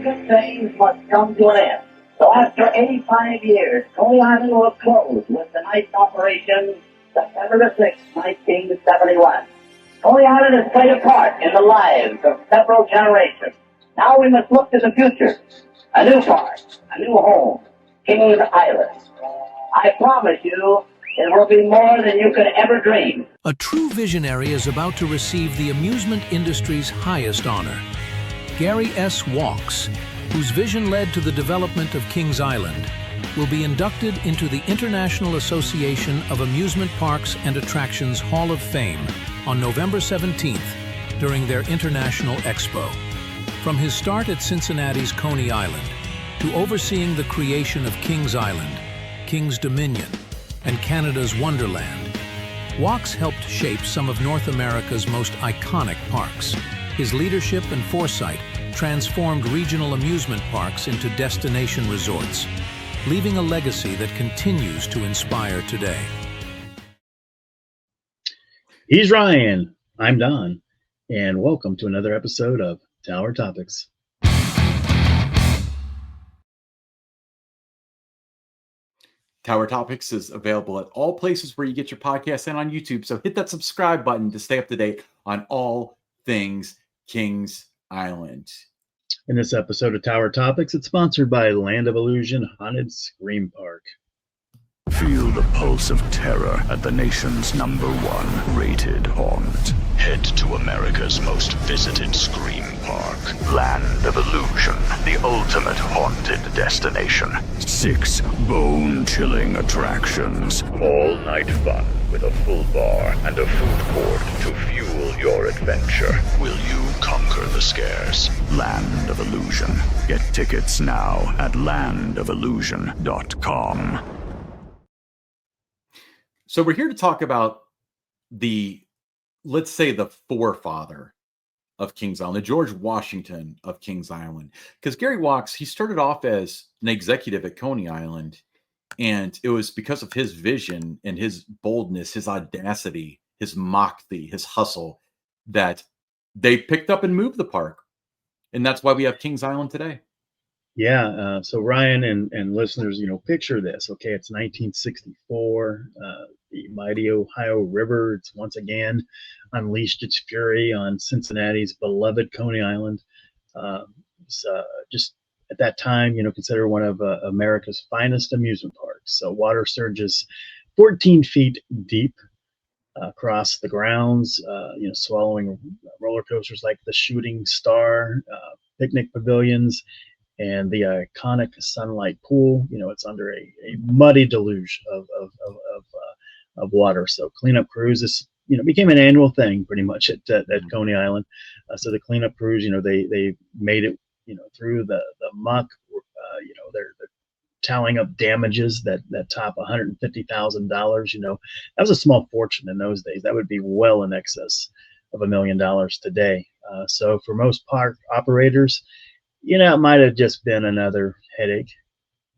good things must come to an end. So after 85 years, Coney Island will close with tonight's operation, September the 6th, 1971. Coney Island has played a part in the lives of several generations. Now we must look to the future. A new park, a new home, Kings Island. I promise you, it will be more than you could ever dream. A true visionary is about to receive the amusement industry's highest honor. Gary S. Wachs, whose vision led to the development of Kings Island, will be inducted into the International Association of Amusement Parks and Attractions Hall of Fame on November 17th during their International Expo. From his start at Cincinnati's Coney Island to overseeing the creation of Kings Island, Kings Dominion, and Canada's Wonderland, Wachs helped shape some of North America's most iconic parks. His leadership and foresight transformed regional amusement parks into destination resorts, leaving a legacy that continues to inspire today. He's Ryan, I'm Don, and welcome to another episode of Tower Topics. Tower Topics is available at all places where you get your podcasts and on YouTube, so hit that subscribe button to stay up to date on all things Kings Island. In this episode of Tower Topics, it's sponsored by Land of Illusion Haunted Scream Park. Feel the pulse of terror at the nation's #1 rated haunt. Head to America's most visited scream park, Land of Illusion, the ultimate haunted destination. 6 bone-chilling attractions, all-night fun with a full bar and a food court to fuel your adventure. Will you conquer the scares? Land of Illusion. Get tickets now at landofillusion.com. So we're here to talk about let's say the forefather of Kings Island, the George Washington of Kings Island. Because Gary Wachs, he started off as an executive at Coney Island, and it was because of his vision and his boldness, his audacity, his moxie, his hustle, that they picked up and moved the park. And that's why we have Kings Island today. Yeah, so Ryan and listeners, picture this. Okay, it's 1964. The mighty Ohio River, it's once again unleashed its fury on Cincinnati's beloved Coney Island. It's just at that time, considered one of America's finest amusement parks. So water surges 14 feet deep across the grounds, swallowing roller coasters like the Shooting Star, picnic pavilions, and the iconic Sunlight Pool. It's under a muddy deluge of water. So cleanup cruises, became an annual thing pretty much at Coney Island. So the cleanup crews, they made it, through the muck. They're tallying up damages that top $150,000. That was a small fortune in those days. That would be well in excess of $1 million today. So for most park operators, it might have just been another headache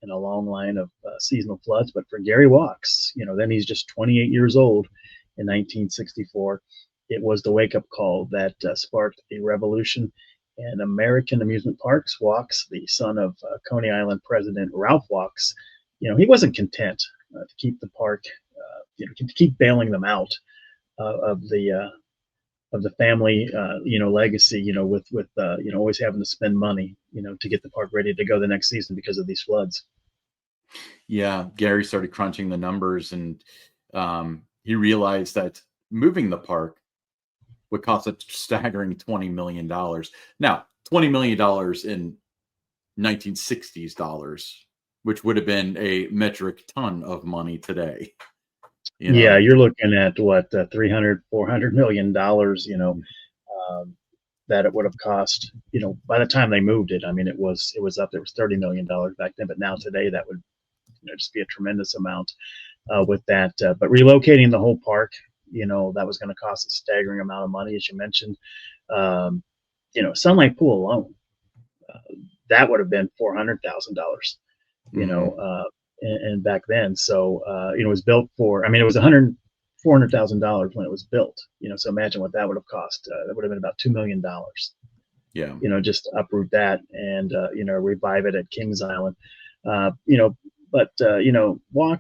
in a long line of seasonal floods. But for Gary Wachs, then he's just 28 years old in 1964. It was the wake-up call that sparked a revolution in American amusement parks. Wachs, the son of Coney Island President Ralph Wachs, he wasn't content to keep the park, to keep bailing them out of the family, legacy, with always having to spend money, to get the park ready to go the next season because of these floods. Yeah, Gary started crunching the numbers, and he realized that moving the park would cost a staggering $20 million. Now, $20 million in 1960s dollars, which would have been a metric ton of money today. Yeah, you're looking at what, $300-400 million, that it would have cost, by the time they moved it. I mean, it was up there. It was $30 million back then, but now today that would just be a tremendous amount with that. But relocating the whole park, that was going to cost a staggering amount of money, as you mentioned. Sunlight Pool alone, that would have been $400,000, and back then. So, it was built for, it was $400,000 when it was built, so imagine what that would have cost. That would have been about $2 million. Yeah. just uproot that and, revive it at Kings Island. Wachs,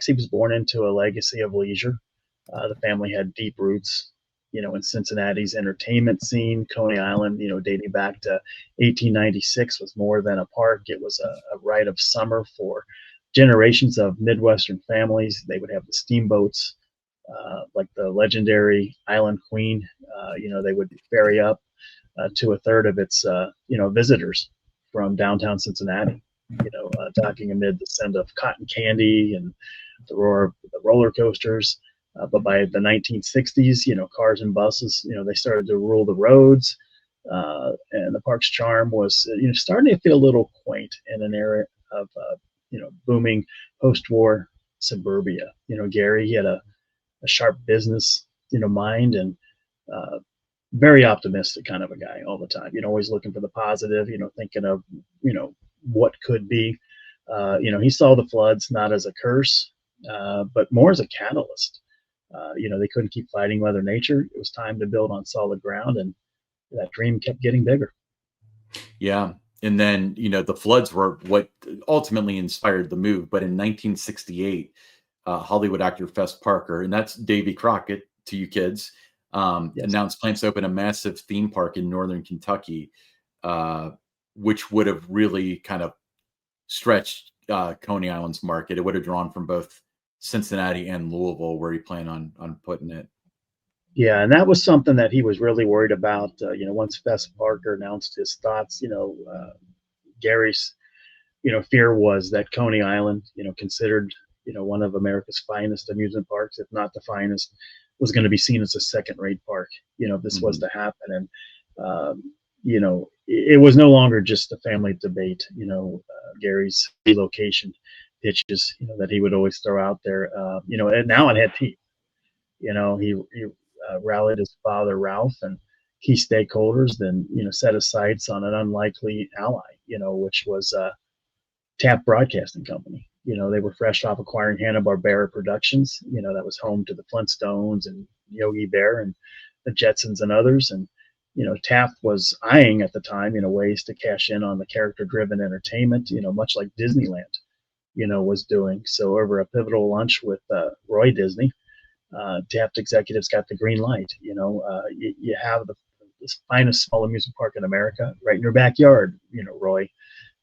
he was born into a legacy of leisure. The family had deep roots, in Cincinnati's entertainment scene. Coney Island, dating back to 1896, was more than a park. It was a rite of summer for generations of Midwestern families. They would have the steamboats, like the legendary Island Queen. They would ferry up to a third of its, visitors from downtown Cincinnati, docking amid the scent of cotton candy and the roar of the roller coasters. But by the 1960s, cars and buses, they started to rule the roads. And the park's charm was, starting to feel a little quaint in an era of, booming post-war suburbia. Gary, he had a sharp business, mind, and very optimistic kind of a guy all the time. Always looking for the positive. Thinking of, what could be. He saw the floods not as a curse, but more as a catalyst. They couldn't keep fighting Mother Nature. It was time to build on solid ground, and that dream kept getting bigger. Yeah. And then, the floods were what ultimately inspired the move. But in 1968, Hollywood actor Fess Parker, and that's Davy Crockett to you kids, Yes. announced plans to open a massive theme park in northern Kentucky, which would have really kind of stretched Coney Island's market. It would have drawn from both Cincinnati and Louisville, where he planned on putting it. Yeah, and that was something that he was really worried about. Once Fess Parker announced his thoughts, Gary's, fear was that Coney Island, considered, one of America's finest amusement parks, if not the finest, was going to be seen as a second-rate park. If this was to happen, and it was no longer just a family debate. Gary's relocation pitches, that he would always throw out there. And now it had teeth. He rallied his father Ralph and key stakeholders, then set his sights on an unlikely ally, which was Taft Broadcasting Company. They were fresh off acquiring Hanna-Barbera Productions, that was home to the Flintstones and Yogi Bear and the Jetsons and others. And Taft was eyeing at the time, ways to cash in on the character-driven entertainment, much like Disneyland, was doing. So over a pivotal lunch with Roy Disney, Taft executives got the green light. You have the finest small amusement park in America right in your backyard. Roy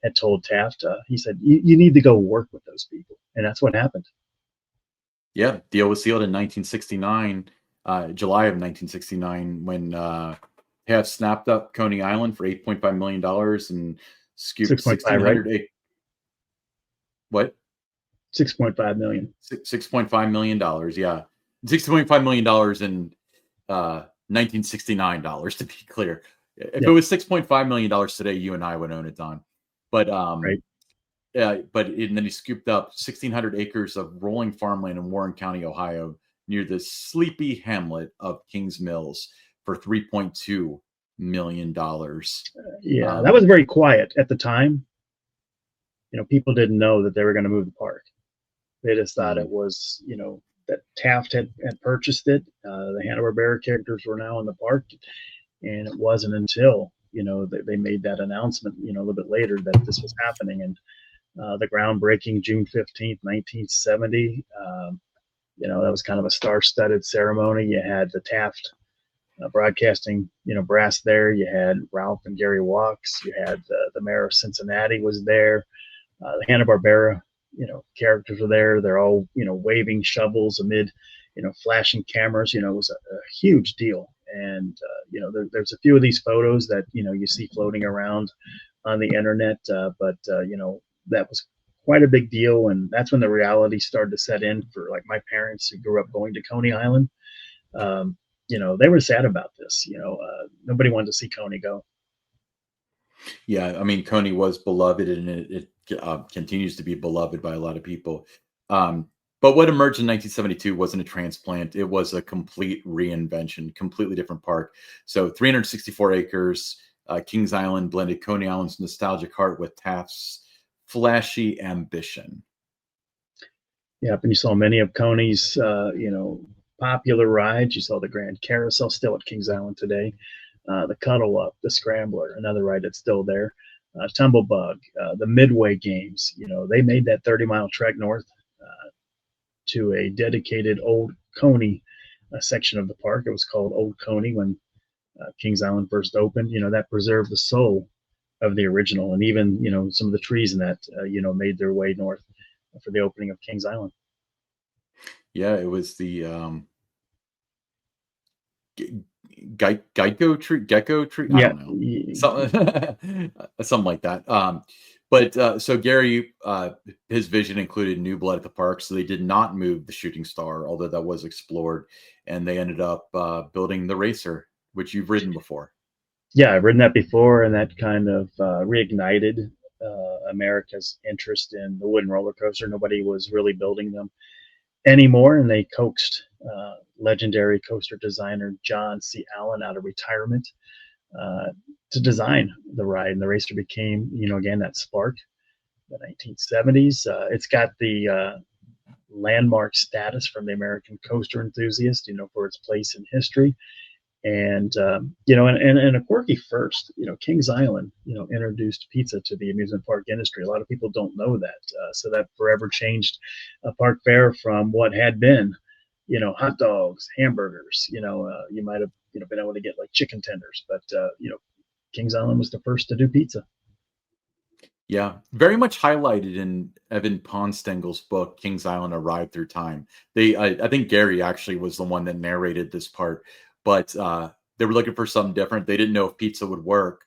had told Taft, he said, you need to go work with those people. And that's what happened. Yeah. Deal was sealed in 1969, July of 1969, when Taft snapped up Coney Island for $8.5 million and scooped 1,600 acres. What? 6.5 million. $6.5 million. Yeah. $6.5 million in 1969 dollars, to be clear. If it was $6.5 million today, you and I would own it, Don. But Right. and then he scooped up 1,600 acres of rolling farmland in Warren County, Ohio, near the sleepy hamlet of Kings Mills for $3.2 million. That was very quiet at the time. People didn't know that they were going to move the park. They just thought it was, that Taft had purchased it. The Hanna-Barbera characters were now in the park. And it wasn't until, they made that announcement, a little bit later, that this was happening. And the groundbreaking June 15th, 1970, that was kind of a star-studded ceremony. You had the Taft Broadcasting, brass there. You had Ralph and Gary Wachs. You had the mayor of Cincinnati was there. The Hanna-Barbera, characters were there. They're all, waving shovels amid, flashing cameras. It was a huge deal. And, there's a few of these photos that, you see floating around on the internet. But that was quite a big deal. And that's when the reality started to set in for like my parents who grew up going to Coney Island. They were sad about this. Nobody wanted to see Coney go. Yeah, I mean, Coney was beloved, and it continues to be beloved by a lot of people. But what emerged in 1972 wasn't a transplant. It was a complete reinvention, completely different park. So 364 acres, Kings Island blended Coney Island's nostalgic heart with Taft's flashy ambition. Yep, and you saw many of Coney's, popular rides. You saw the Grand Carousel still at Kings Island today. the Cuddle Up, the Scrambler, another ride that's still there. Tumblebug, the Midway Games. They made that 30-mile trek north to a dedicated Old Coney section of the park. It was called Old Coney when Kings Island first opened. That preserved the soul of the original, and even some of the trees in that made their way north for the opening of Kings Island. Yeah, it was the Geico tree, gecko tree. I Yeah, don't know, something like that. But so Gary, his vision included new blood at the park, so they did not move the shooting star, although that was explored, and they ended up building the racer, which you've ridden before. Yeah, I've ridden that before, and that kind of reignited America's interest in the wooden roller coaster. Nobody was really building them anymore, and they coaxed legendary coaster designer John C. Allen out of retirement to design the ride, and the racer became, again, that spark, the 1970s. It's got the landmark status from the American coaster enthusiast, for its place in history. And and a quirky first, Kings Island, introduced pizza to the amusement park industry. A lot of people don't know that, so that forever changed a park fare from what had been, hot dogs, hamburgers. You might have been able to get like chicken tenders, but Kings Island was the first to do pizza. Yeah, very much highlighted in Evan Ponstengel's book, Kings Island: A Ride Through Time. I think Gary actually was the one that narrated this part, but they were looking for something different. They didn't know if pizza would work.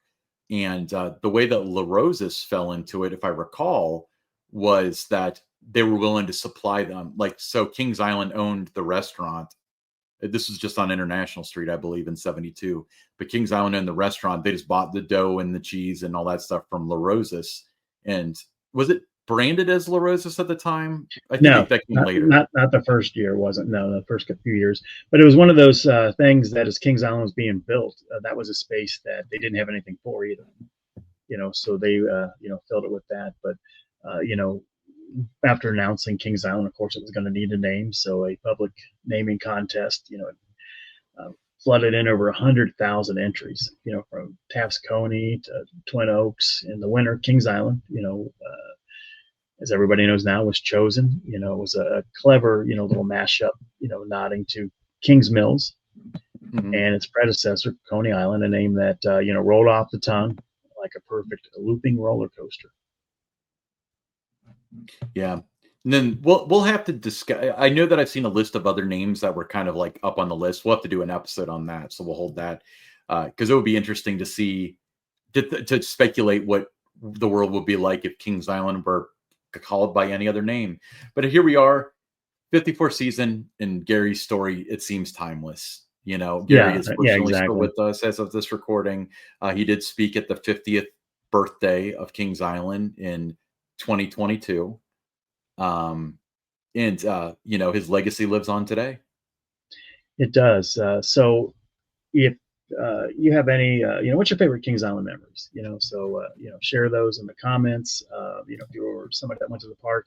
And the way that La Rosa's fell into it, if I recall, was that they were willing to supply them. Like, so Kings Island owned the restaurant. This was just on International Street, I believe, in 72. But Kings Island owned the restaurant. They just bought the dough and the cheese and all that stuff from La Rosa's. And was it branded as La Rosa's at the time? I think No, that came later. not the first year, wasn't. No, the first few years. But it was one of those things that as Kings Island was being built, that was a space that they didn't have anything for either. So they filled it with that. But after announcing Kings Island, of course, it was going to need a name. So a public naming contest, flooded in over 100,000 entries, from Taft's Coney to Twin Oaks. In the winter, Kings Island, as everybody knows now, was chosen. It was a clever, little mashup, nodding to Kings Mills and its predecessor, Coney Island, a name that, rolled off the tongue like a perfect looping roller coaster. Yeah. And then we'll have to discuss. I know that I've seen a list of other names that were kind of like up on the list. We'll have to do an episode on that. So we'll hold that because it would be interesting to see, to speculate what the world would be like if Kings Island were called by any other name. But here we are, 54th season, and Gary's story, it seems timeless. Gary is fortunately still with us as of this recording. He did speak at the 50th birthday of Kings Island in 2022. And his legacy lives on today. It does. So if you have any, what's your favorite Kings Island memories? Share those in the comments. If you were somebody that went to the park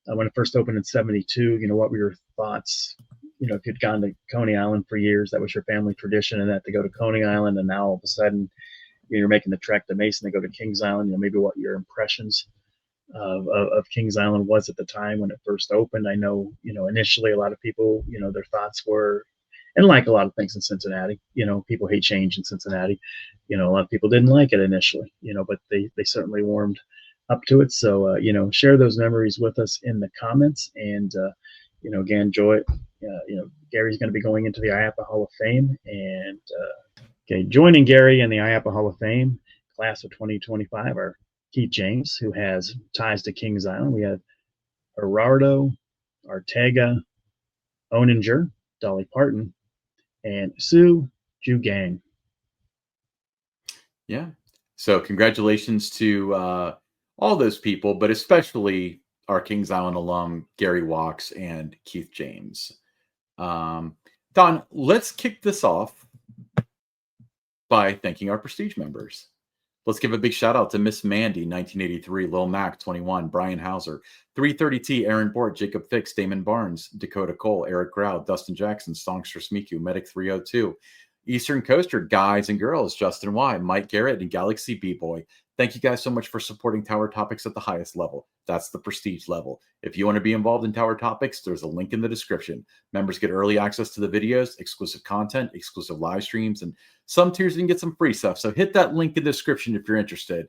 when it first opened in 72, what were your thoughts? If you'd gone to Coney Island for years, that was your family tradition, and that to go to Coney Island, and now all of a sudden you're making the trek to Mason to go to Kings Island. Maybe what your impressions of Kings Island was at the time when it first opened. I know, initially a lot of people, their thoughts were, and like a lot of things in Cincinnati, people hate change in Cincinnati. A lot of people didn't like it initially, but they certainly warmed up to it. So, share those memories with us in the comments, and, again, enjoy it. Gary's going to be going into the IAAPA Hall of Fame, and joining Gary in the IAAPA Hall of Fame class of 2025 are Keith James, who has ties to Kings Island. We have Gerardo, Ortega, Oninger, Dolly Parton, and Sue Ju Gang. Yeah. So congratulations to all those people, but especially our Kings Island alum, Gary Wachs and Keith James. Don, let's kick this off by thanking our Prestige members. Let's give a big shout out to Miss Mandy, 1983, Lil Mac, 21, Brian Hauser, 330T, Aaron Bort, Jacob Fix, Damon Barnes, Dakota Cole, Eric Groud, Dustin Jackson, Songster Smiku, Medic 302, Eastern Coaster guys and girls, Justin Y, Mike Garrett, and Galaxy B-Boy. Thank you guys so much for supporting Tower Topics at the highest level. That's the prestige level. If you want to be involved in Tower Topics, there's a link in the description. Members get early access to the videos, exclusive content, exclusive live streams, and some tiers you can get some free stuff. So hit that link in the description if you're interested.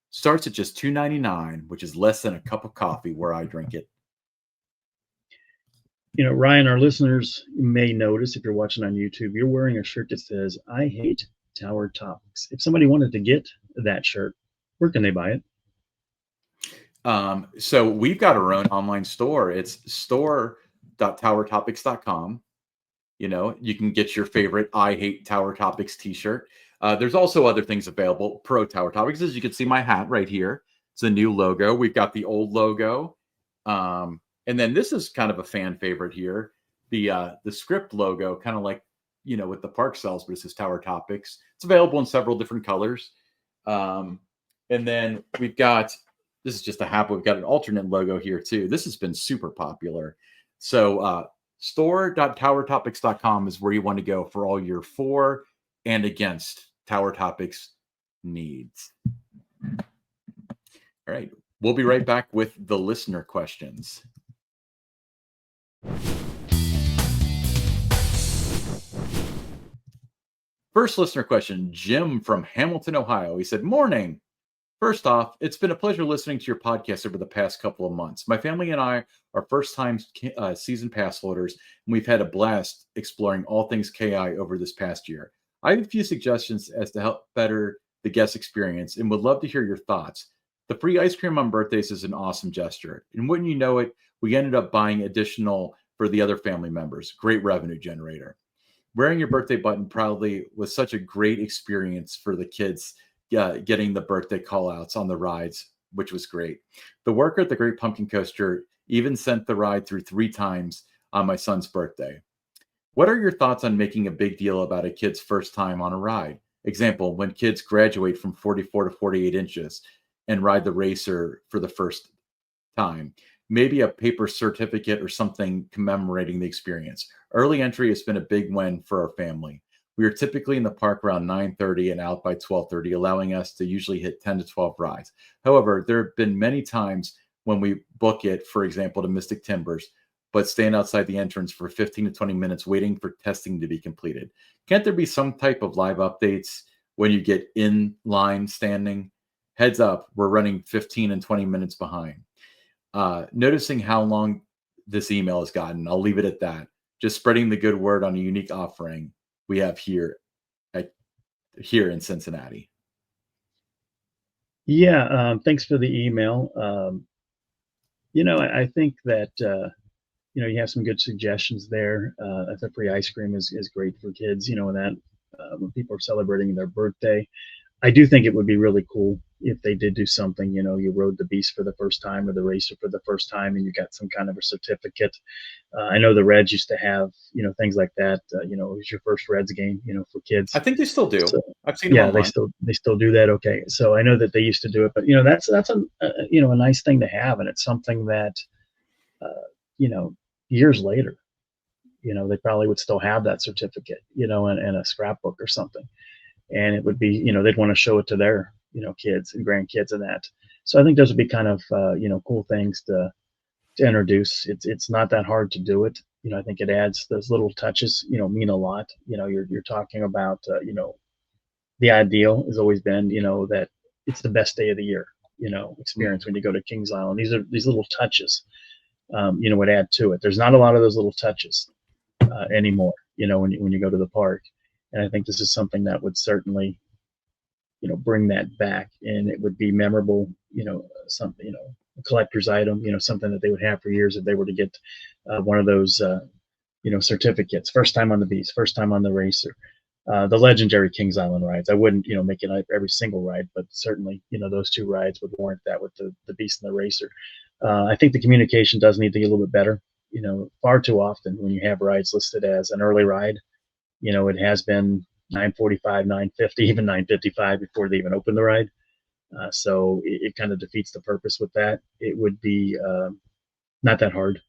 Starts at just $2.99, which is less than a cup of coffee where I drink it. You know, Ryan, our listeners may notice if you're watching on YouTube, you're wearing a shirt that says, I hate Tower Topics. If somebody wanted to get that shirt, where can they buy it? So we've got our own online store. It's store.towertopics.com. You know, you can get your favorite I Hate Tower Topics t-shirt. There's also other things available. Pro Tower Topics, as you can see my hat right here. It's a new logo. We've got the old logo. And then this is kind of a fan favorite here. The script logo, kind of like, you know, with the park cells, but it says Tower Topics. It's available in several different colors. And then we've got, this is just a hat, but we've got an alternate logo here too. This has been super popular. So store.towertopics.com is where you want to go for all your for and against Tower Topics needs. All right. We'll be right back with the listener questions. First listener question, Jim from Hamilton, Ohio. He said, morning. First off, it's been a pleasure listening to your podcast over the past couple of months. My family and I are first-time season pass holders, and we've had a blast exploring all things KI over this past year. I have a few suggestions as to help better the guest experience and would love to hear your thoughts. The free ice cream on birthdays is an awesome gesture. And wouldn't you know it, we ended up buying additional for the other family members. Great revenue generator. Wearing your birthday button proudly was such a great experience for the kids, getting the birthday call outs on the rides, which was great. The worker at the Great Pumpkin Coaster even sent the ride through 3 times on my son's birthday. What are your thoughts on making a big deal about a kid's first time on a ride? Example, when kids graduate from 44 to 48 inches and ride the racer for the first time. Maybe a paper certificate or something commemorating the experience. Early entry has been a big win for our family. We are typically in the park around 9:30 and out by 12:30, allowing us to usually hit 10 to 12 rides. However, there have been many times when we book it, for example, to Mystic Timbers, but stand outside the entrance for 15 to 20 minutes waiting for testing to be completed. Can't there be some type of live updates when you get in line standing? Heads up, we're running 15 and 20 minutes behind. Noticing how long this email has gotten, I'll leave it at that. Just spreading the good word on a unique offering we have here in Cincinnati. Yeah, thanks for the email. You know, I think that you know, you have some good suggestions there. The free ice cream is great for kids. You know, and that when people are celebrating their birthday, I do think it would be really cool if they did do something. You know, you rode the beast for the first time or the racer for the first time, and you got some kind of a certificate. I know the Reds used to have, you know, things like that. You know, it was your first Reds game, you know, for kids. I think they still do. So, I've seen them yeah, online. they still do that. Okay, so I know that they used to do it, but you know, that's a you know, a nice thing to have, and it's something that you know, years later, you know, they probably would still have that certificate, you know, and a scrapbook or something. And it would be, you know, they'd want to show it to their, you know, kids and grandkids and that. So I think those would be kind of, you know, cool things to introduce. It's not that hard to do it. You know, I think it adds those little touches, you know, mean a lot. You know, you're talking about, you know, the ideal has always been, you know, that it's the best day of the year, you know, experience when you go to Kings Island. These little touches, you know, would add to it. There's not a lot of those little touches anymore, you know, when you go to the park. And I think this is something that would certainly, you know, bring that back, and it would be memorable, you know, something, you know, a collector's item, you know, something that they would have for years if they were to get one of those, you know, certificates. First time on the Beast, first time on the Racer, the legendary Kings Island rides. I wouldn't, you know, make it every single ride, but certainly, you know, those 2 rides would warrant that with the Beast and the Racer. I think the communication does need to get a little bit better. You know, far too often when you have rides listed as an early ride, you know, it has been 9:45, 9:50, even 9:55 before they even open the ride. So it kind of defeats the purpose with that. It would be not that hard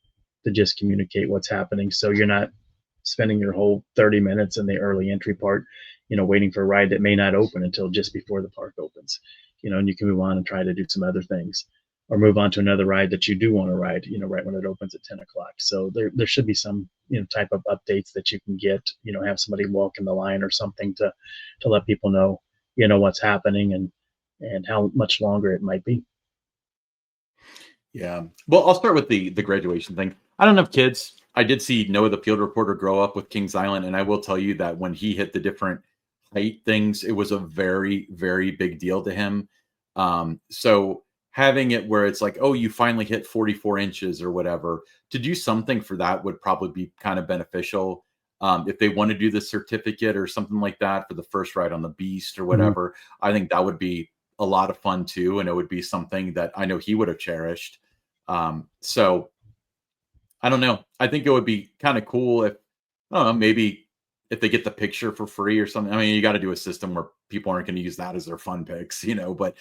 to just communicate what's happening, so you're not spending your whole 30 minutes in the early entry part, waiting for a ride that may not open until just before the park opens, and you can move on and try to do some other things or move on to another ride that you do want to ride, right when it opens at 10 o'clock. So there should be some, type of updates that you can get, have somebody walk in the line or something to let people know, what's happening and how much longer it might be. Yeah. Well, I'll start with the graduation thing. I don't have kids. I did see Noah the Field Reporter grow up with Kings Island, and I will tell you that when he hit the different height things, it was a very, very big deal to him. So having it where it's like, oh, you finally hit 44 inches or whatever, to do something for that would probably be kind of beneficial. If they want to do the certificate or something like that for the first ride on the Beast or whatever, I think that would be a lot of fun too. And it would be something that I know he would have cherished. So I don't know. I think it would be kind of cool if, I don't know, maybe if they get the picture for free or something. I mean, you got to do a system where people aren't going to use that as their fun picks, but,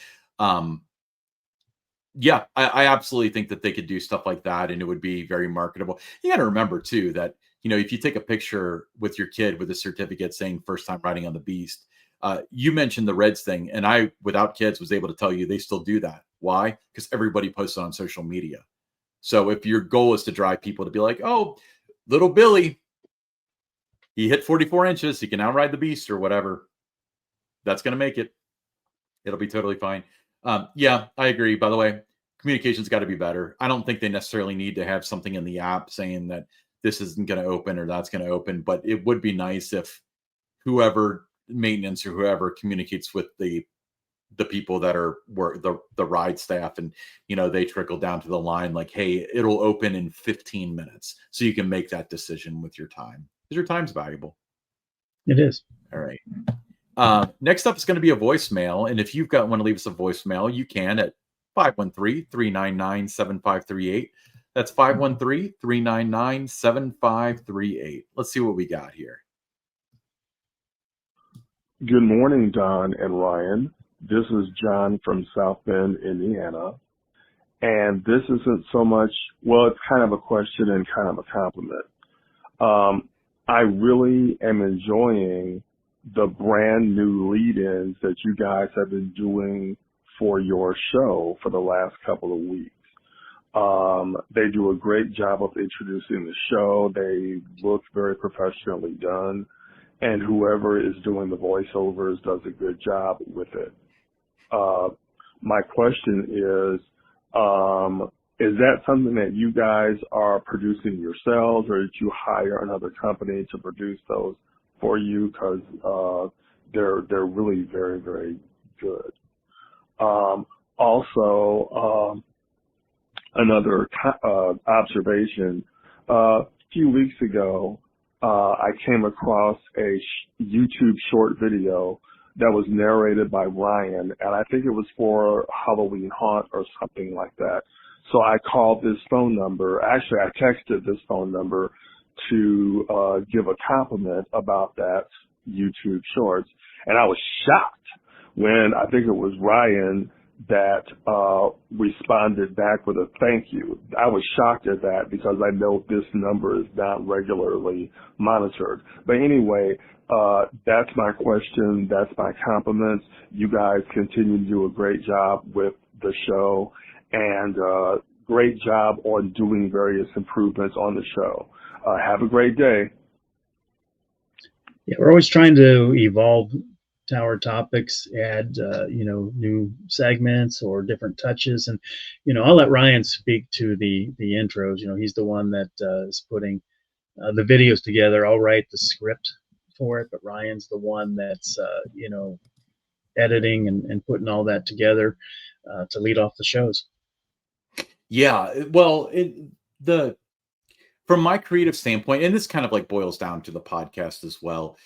yeah, I absolutely think that they could do stuff like that and it would be very marketable. You got to remember too that, if you take a picture with your kid with a certificate saying first time riding on the Beast, you mentioned the Reds thing, and I, without kids, was able to tell you they still do that. Why? Because everybody posts it on social media. So if your goal is to drive people to be like, oh, little Billy, he hit 44 inches, he can now ride the Beast or whatever, that's going to make it. It'll be totally fine. Yeah, I agree. By the way, communication's got to be better. I don't think they necessarily need to have something in the app saying that this isn't going to open or that's going to open, but it would be nice if whoever maintenance or whoever communicates with the people that are the ride staff and they trickle down to the line like, hey, it'll open in 15 minutes, so you can make that decision with your time because your time's valuable. It is. All right. Next up is going to be a voicemail, and if you've got one to leave us a voicemail, you can at 513-399-7538. That's 513-399-7538. Let's see what we got here. Good morning, Don and Ryan. This is John from South Bend, Indiana. And this isn't so much, well, it's kind of a question and kind of a compliment. I really am enjoying the brand new lead-ins that you guys have been doing for your show for the last couple of weeks. They do a great job of introducing the show. They look very professionally done. And whoever is doing the voiceovers does a good job with it. My question is that something that you guys are producing yourselves, or did you hire another company to produce those for you? Because they're really very, very good. Also, another observation. A few weeks ago, I came across a YouTube short video that was narrated by Ryan, and I think it was for Halloween Haunt or something like that. So I called this phone number. Actually, I texted this phone number to give a compliment about that YouTube shorts, and I was shocked when I think it was Ryan that responded back with a thank you. I was shocked at that because I know this number is not regularly monitored. But anyway, that's my question. That's my compliments. You guys continue to do a great job with the show, and great job on doing various improvements on the show. Have a great day. Yeah, we're always trying to evolve Tower Topics, add new segments or different touches, and I'll let Ryan speak to the intros. He's the one that is putting the videos together. I'll write the script for it, but Ryan's the one that's editing and putting all that together to lead off the shows. Yeah, well, from my creative standpoint, and this kind of like boils down to the podcast as well.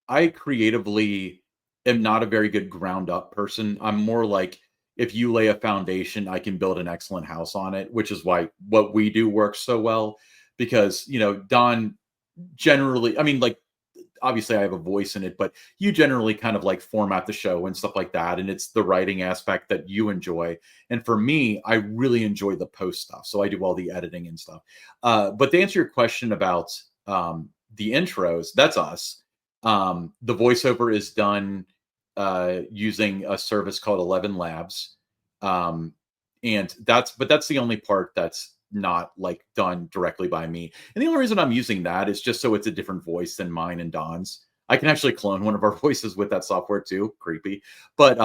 I creatively am not a very good ground up person. I'm more like, if you lay a foundation, I can build an excellent house on it, which is why what we do works so well. Because, Don generally, I mean, like, obviously I have a voice in it, but you generally kind of like format the show and stuff like that. And it's the writing aspect that you enjoy. And for me, I really enjoy the post stuff. So I do all the editing and stuff. But to answer your question about the intros, that's us. The voiceover is done using a service called 11 Labs. And that's the only part that's not like done directly by me. And the only reason I'm using that is just so it's a different voice than mine and Don's. I can actually clone one of our voices with that software too. Creepy. But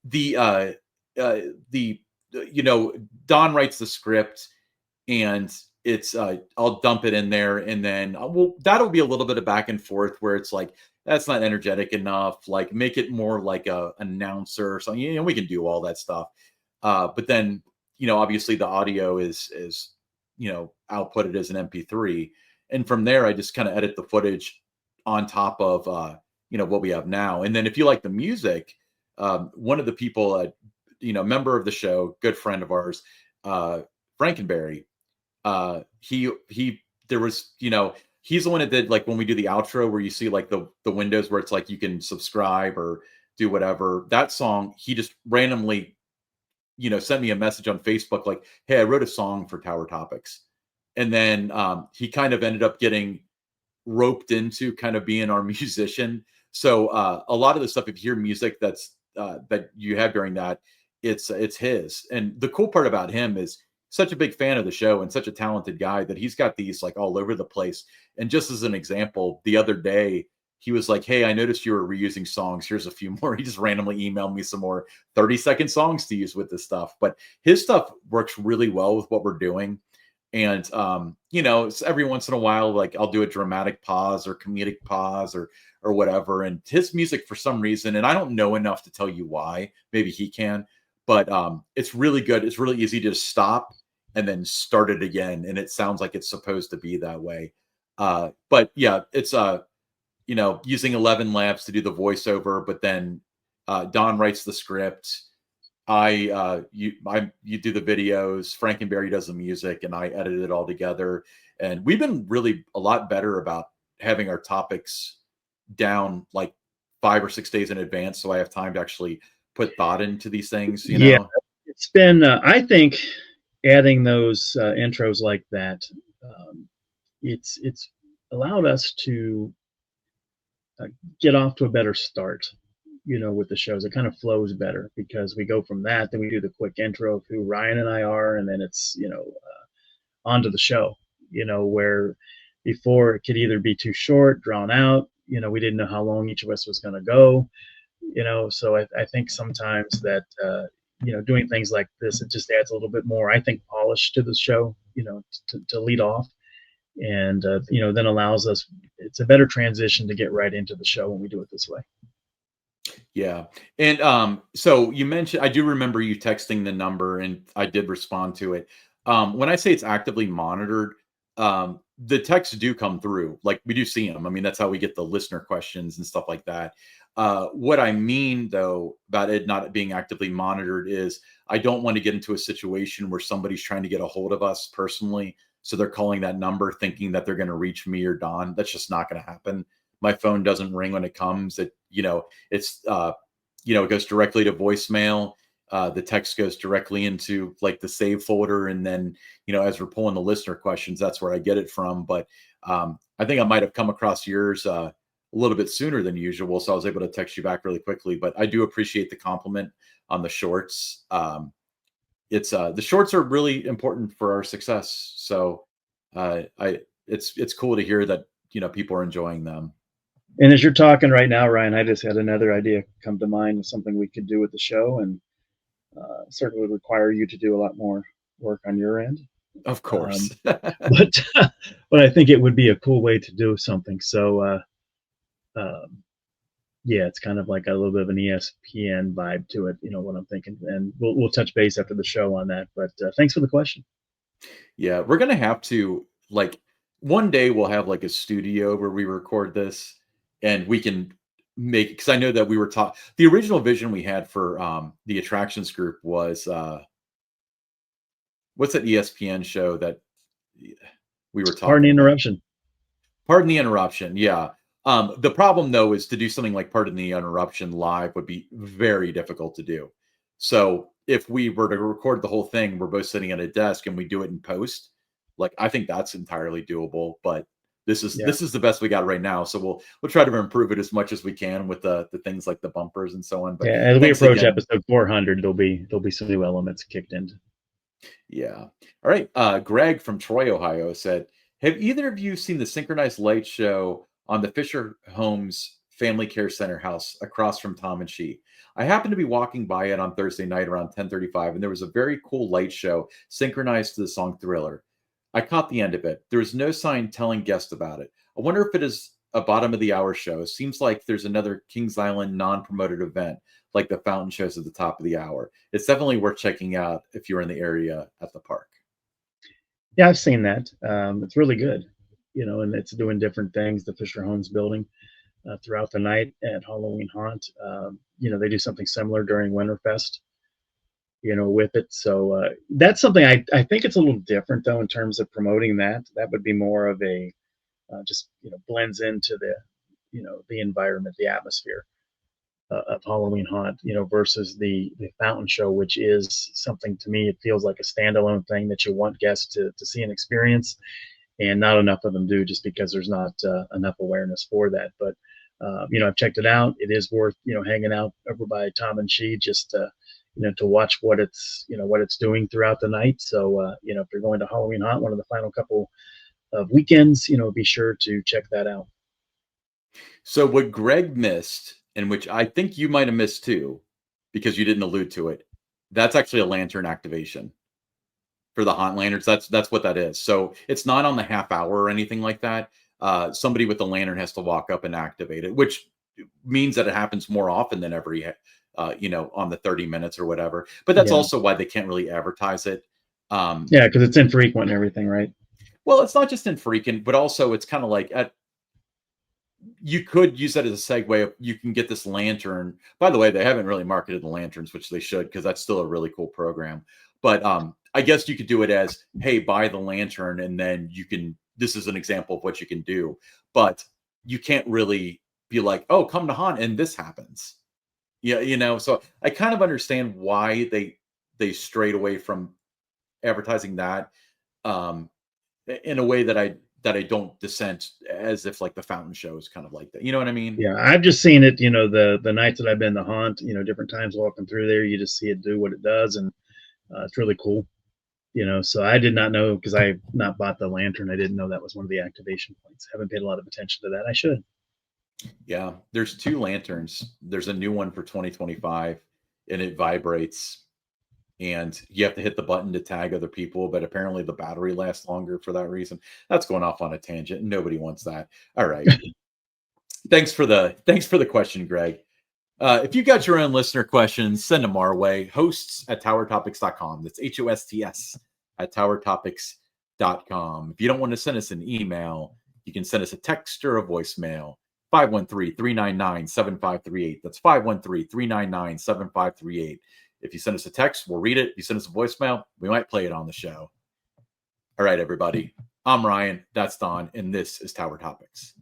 the the you know, Don writes the script, and it's I'll dump it in there, and then that'll be a little bit of back and forth where it's like, that's not energetic enough, like make it more like a announcer or something. You know, we can do all that stuff. But then, you know, obviously the audio is you know, outputted as an MP3, and from there I just kind of edit the footage on top of you know, what we have now. And then if you like the music, one of the people, you know, member of the show, good friend of ours, Frankenberry, he there was, you know, he's the one that did, like, when we do the outro where you see like the windows where it's like you can subscribe or do whatever. That song, he just randomly, you know, sent me a message on Facebook like, hey, I wrote a song for Tower Topics. And then he kind of ended up getting roped into kind of being our musician. So a lot of the stuff, if you hear music that's that you have during that, it's his. And the cool part about him is such a big fan of the show and such a talented guy that he's got these like all over the place. And just as an example, the other day he was like, hey, I noticed you were reusing songs. Here's a few more. He just randomly emailed me some more 30-second songs to use with this stuff. But his stuff works really well with what we're doing. And you know, it's every once in a while, like I'll do a dramatic pause or comedic pause or whatever. And his music, for some reason, and I don't know enough to tell you why, maybe he can, but it's really good. It's really easy to stop and then start it again, and it sounds like it's supposed to be that way. But yeah, it's you know, using 11 Labs to do the voiceover, but then Don writes the script. You do the videos, Frankenberry does the music, and I edit it all together. And we've been really a lot better about having our topics down like 5 or 6 days in advance, so I have time to actually put thought into these things, you Yeah, know. it's been I think adding those intros like that, it's allowed us to get off to a better start, you know, with the shows. It kind of flows better because we go from that, then we do the quick intro of who Ryan and I are, and then it's, you know, onto the show, you know, where before it could either be too short, drawn out, you know, we didn't know how long each of us was going to go, you know. So I think sometimes that you know, doing things like this, it just adds a little bit more, I think, polish to the show, you know, to lead off. And you know, then allows us, it's a better transition to get right into the show when we do it this way. Yeah. And so you mentioned, I do remember you texting the number, and I did respond to it. When I say it's actively monitored, the texts do come through. Like, we do see them. I mean, that's how we get the listener questions and stuff like that. What I mean, though, about it not being actively monitored is I don't want to get into a situation where somebody's trying to get a hold of us personally. So they're calling that number thinking that they're going to reach me or Don. That's just not going to happen. My phone doesn't ring when it comes. It, you know, it's you know, it goes directly to voicemail. The text goes directly into like the save folder, and then, you know, as we're pulling the listener questions, that's where I get it from. But I think I might have come across yours a little bit sooner than usual, so I was able to text you back really quickly. But I do appreciate the compliment on the shorts. It's the shorts are really important for our success. So it's cool to hear that, you know, people are enjoying them. And as you're talking right now, Ryan, I just had another idea come to mind of something we could do with the show, and certainly would require you to do a lot more work on your end. Of course. But I think it would be a cool way to do something. So yeah, it's kind of like a little bit of an ESPN vibe to it, you know what I'm thinking. And we'll touch base after the show on that. But thanks for the question. Yeah, we're gonna have to, like, one day we'll have like a studio where we record this, and we can make, because I know that we were taught the original vision we had for the attractions group was what's that ESPN show that we were talking Pardon the about? interruption. Pardon the interruption. Yeah. The problem though is to do something like Pardon the Interruption live would be very difficult to do. So if we were to record the whole thing, we're both sitting at a desk and we do it in post, like, I think that's entirely doable. But This is the best we got right now. So we'll try to improve it as much as we can with the things like the bumpers and so on. But yeah, as we approach again. episode 400, there'll be some new elements kicked in. Yeah. All right. Greg from Troy, Ohio said, have either of you seen the synchronized light show on the Fisher Homes Family Care Center house across from Tom and She? I happened to be walking by it on Thursday night around 10:35, and there was a very cool light show synchronized to the song Thriller. I caught the end of it. There was no sign telling guests about it. I wonder if it is a bottom of the hour show. It seems like there's another Kings Island non-promoted event like the fountain shows at the top of the hour. It's definitely worth checking out if you're in the area at the park. Yeah, I've seen that. It's really good, and it's doing different things. The Fisher Homes building throughout the night at Halloween Haunt. They do something similar during Winterfest, with it. So that's something I think it's a little different though in terms of promoting that. That would be more of a just blends into the environment, the atmosphere of Halloween Haunt, versus the fountain show, which is something, to me, it feels like a standalone thing that you want guests to see and experience, and not enough of them do, just because there's not enough awareness for that. But I've checked it out. It is worth hanging out over by Tom and She just to watch what it's doing throughout the night. So if you're going to Halloween Haunt, one of the final couple of weekends, be sure to check that out. So what Greg missed, and which I think you might have missed too, because you didn't allude to it, that's actually a lantern activation for the haunt lanterns. That's what that is. So it's not on the half hour or anything like that. Somebody with the lantern has to walk up and activate it, which means that it happens more often than every on the 30 minutes or whatever. But that's also why they can't really advertise it. Yeah, because it's infrequent and everything, right? Well, it's not just infrequent, but also it's kind of like you could use that as a segue. You can get this lantern. By the way, they haven't really marketed the lanterns, which they should, because that's still a really cool program. But I guess you could do it as, hey, buy the lantern, and then you can. This is an example of what you can do, but you can't really be like, oh, come to haunt and this happens. Yeah, so I kind of understand why they strayed away from advertising that in a way that I don't dissent, as if like the fountain show is kind of like that. You know what I mean? Yeah, I've just seen it, the nights that I've been to haunt, different times walking through there, you just see it do what it does, and it's really cool. So I did not know, because I have not bought the lantern. I didn't know that was one of the activation points. I haven't paid a lot of attention to that. I should. Yeah, there's 2 lanterns. There's a new one for 2025, and it vibrates, and you have to hit the button to tag other people, but apparently the battery lasts longer for that reason. That's going off on a tangent. Nobody wants that. All right. Thanks for the question, Greg. If you got your own listener questions, send them our way. hosts@towertopics.com. That's HOSTS @towertopics.com. If you don't want to send us an email, you can send us a text or a voicemail. 513-399-7538. That's 513-399-7538. If you send us a text, we'll read it. If you send us a voicemail, we might play it on the show. All right, everybody. I'm Ryan. That's Don. And this is Tower Topics.